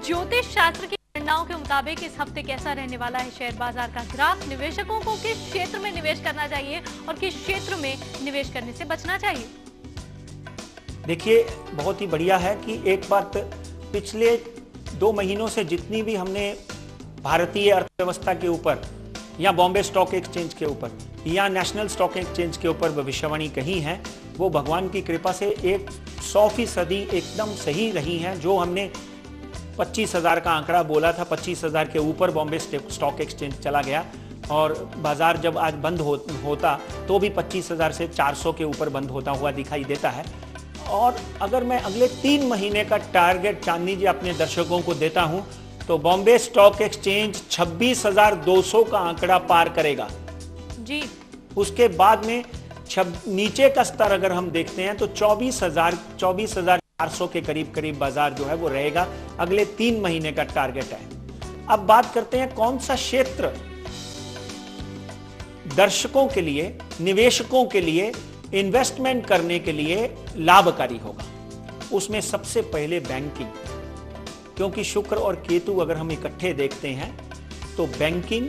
ज्योतिष शास्त्र की गणनाओं के मुताबिक इस हफ्ते कैसा रहने वाला है शेयर बाजार का ग्राफ? निवेशकों को किस क्षेत्र में निवेश करना चाहिए और किस क्षेत्र में निवेश करने से बचना चाहिए? देखिए, बहुत ही बढ़िया है कि एक बात, पिछले 2 महीनों से जितनी भी हमने भारतीय अर्थव्यवस्था के ऊपर या बॉम्बे स्टॉक एक्सचेंज के ऊपर या नेशनल स्टॉक एक्सचेंज के ऊपर भविष्यवाणी कही है, वो भगवान की कृपा से 100% एकदम सही रही हैं। जो हमने 25,000 का आंकड़ा बोला था, 25,000 के ऊपर बॉम्बे स्टॉक एक्सचेंज चला गया और बाजार जब आज बंद होता तो भी 25,000 से 400 के ऊपर बंद होता हुआ दिखाई देता है। और अगर मैं अगले 3 महीने का टारगेट चांदनी जी अपने दर्शकों को देता हूं तो बॉम्बे स्टॉक एक्सचेंज 26,200 का आंकड़ा पार करेगा जी। उसके बाद में नीचे का स्तर अगर हम देखते हैं तो 24,400 के करीब बाजार जो है वो रहेगा। अगले 3 महीने का टारगेट है। अब बात करते हैं कौन सा क्षेत्र दर्शकों के लिए, निवेशकों के लिए, इन्वेस्टमेंट करने के लिए लाभकारी होगा। उसमें सबसे पहले बैंकिंग, क्योंकि शुक्र और केतु अगर हम इकट्ठे देखते हैं तो बैंकिंग,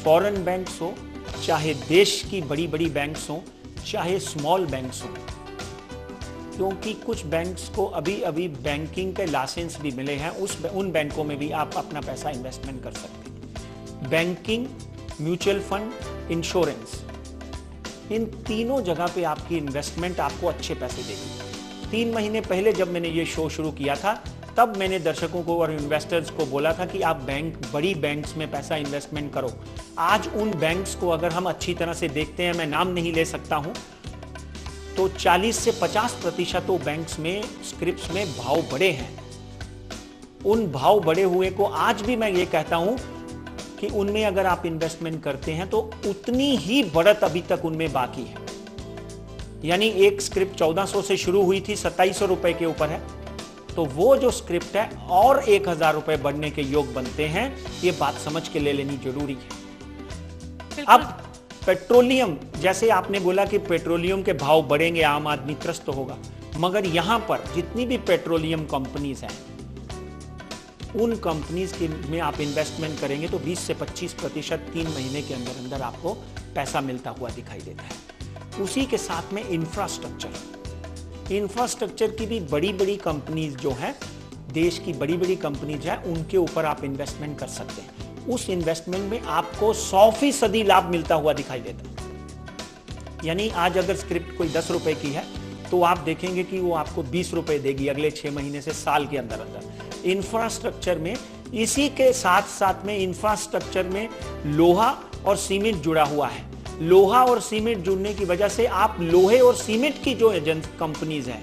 फॉरेन बैंक्स हो, चाहे देश की बड़ी बड़ी बैंक्स हो, चाहे स्मॉल बैंक्स हो, क्योंकि कुछ बैंक्स को अभी अभी बैंकिंग के लाइसेंस भी मिले हैं, उन बैंकों में भी आप अपना पैसा इन्वेस्टमेंट कर सकते हैं। बैंकिंग, म्यूचुअल फंड, इंश्योरेंस, इन तीनों जगह पे आपकी इन्वेस्टमेंट आपको अच्छे पैसे देगी। 3 महीने पहले जब मैंने ये शो शुरू किया था तब मैंने दर्शकों को और इन्वेस्टर्स को बोला था कि आप बड़ी बैंक्स में पैसा इन्वेस्टमेंट करो। आज उन बैंक्स को अगर हम अच्छी तरह से देखते हैं, मैं नाम नहीं ले सकता हूं, तो 40 से 50% तो बैंक्स में स्क्रिप्ट्स में भाव बढ़े हैं। उन भाव बढ़े हुए को आज भी मैं ये कहता हूं कि उनमें अगर आप इन्वेस्टमेंट करते हैं तो उतनी ही बढ़त अभी तक उनमें बाकी है। यानी एक स्क्रिप्ट 1400 से शुरू हुई थी, 2700 रुपए के ऊपर है, तो वो जो स्क्रिप्ट है और 1000 रुपए बढ़ने के योग बनते हैं। ये बात समझ के ले लेनी जरूरी है। अब पेट्रोलियम, जैसे आपने बोला कि पेट्रोलियम के भाव बढ़ेंगे, आम आदमी त्रस्त होगा, मगर यहां पर जितनी भी पेट्रोलियम कंपनीज हैं उन कंपनीज में आप इन्वेस्टमेंट करेंगे तो 20 से 25% 3 महीने के अंदर अंदर आपको पैसा मिलता हुआ दिखाई देता है। उसी के साथ में इंफ्रास्ट्रक्चर की भी बड़ी बड़ी कंपनीज जो हैं, देश की बड़ी बड़ी कंपनीज हैं, उनके ऊपर आप इन्वेस्टमेंट कर सकते हैं। उस इन्वेस्टमेंट में आपको 100% लाभ मिलता हुआ दिखाई देता है। यानी आज अगर स्क्रिप्ट कोई 10 रुपए की है तो आप देखेंगे कि वो आपको 20 रुपए देगी अगले 6 महीने से साल के अंदर अंदर। इंफ्रास्ट्रक्चर में, इसी के साथ साथ में इंफ्रास्ट्रक्चर में लोहा और सीमेंट जुड़ा हुआ है। लोहा और सीमेंट जुड़ने की वजह से आप लोहे और सीमेंट की जो कंपनीज हैं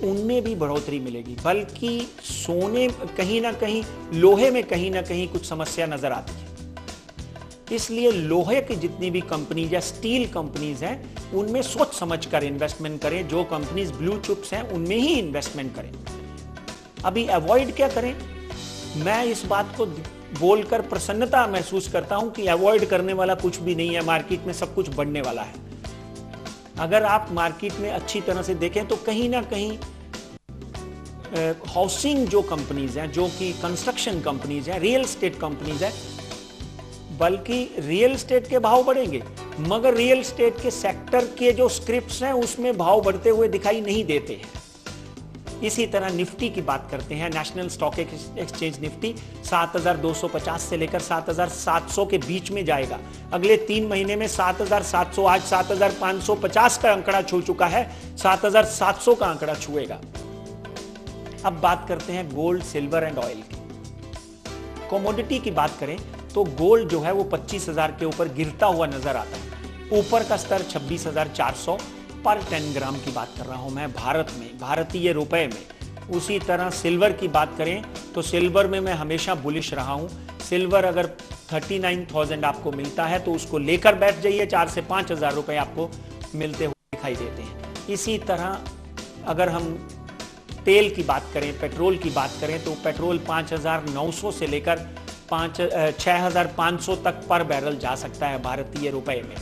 उनमें भी बढ़ोतरी मिलेगी, बल्कि सोने कहीं ना कहीं, लोहे में कहीं ना कहीं कुछ समस्या नजर आती है। इसलिए लोहे की जितनी भी कंपनीज या स्टील कंपनीज हैं उनमें सोच समझकर इन्वेस्टमेंट करें। जो कंपनीज ब्लू चिप्स हैं उनमें ही इन्वेस्टमेंट करें। अभी अवॉइड क्या करें? मैं इस बात को बोलकर प्रसन्नता महसूस करता हूं कि अवॉइड करने वाला कुछ भी नहीं है। मार्केट में सब कुछ बढ़ने वाला है। अगर आप मार्केट में अच्छी तरह से देखें तो कहीं ना कहीं हाउसिंग जो कंपनीज हैं, जो कि कंस्ट्रक्शन कंपनीज हैं, रियल एस्टेट कंपनीज हैं, बल्कि रियल एस्टेट के भाव बढ़ेंगे, मगर रियल एस्टेट के सेक्टर के जो स्क्रिप्ट्स हैं उसमें भाव बढ़ते हुए दिखाई नहीं देते हैं। इसी तरह निफ्टी की बात करते हैं। नेशनल स्टॉक एक्सचेंज निफ्टी 7,250 से लेकर 7,700 के बीच में जाएगा। अगले 3 महीने में 7,700, आज 7,550 का आंकड़ा छू चुका है, 7,700 का आंकड़ा छुएगा। अब बात करते हैं गोल्ड, सिल्वर एंड ऑयल की। कमोडिटी की बात करें तो गोल्ड जो है वो 25,000 के ऊपर गिरता हुआ नजर आता है। ऊपर का स्तर 26,400 पर 10 ग्राम की बात कर रहा हूं मैं, भारत में, भारतीय रुपए में। उसी तरह सिल्वर की बात करें तो सिल्वर में मैं हमेशा बुलिश रहा हूं। सिल्वर अगर 39,000 आपको मिलता है तो उसको लेकर बैठ जाइए, 4 से 5,000 रुपए आपको मिलते हुए दिखाई देते हैं। इसी तरह अगर हम तेल की बात करें, पेट्रोल की बात करें तो पेट्रोल 5,900 से लेकर 6,500 तक पर बैरल जा सकता है भारतीय रुपए में।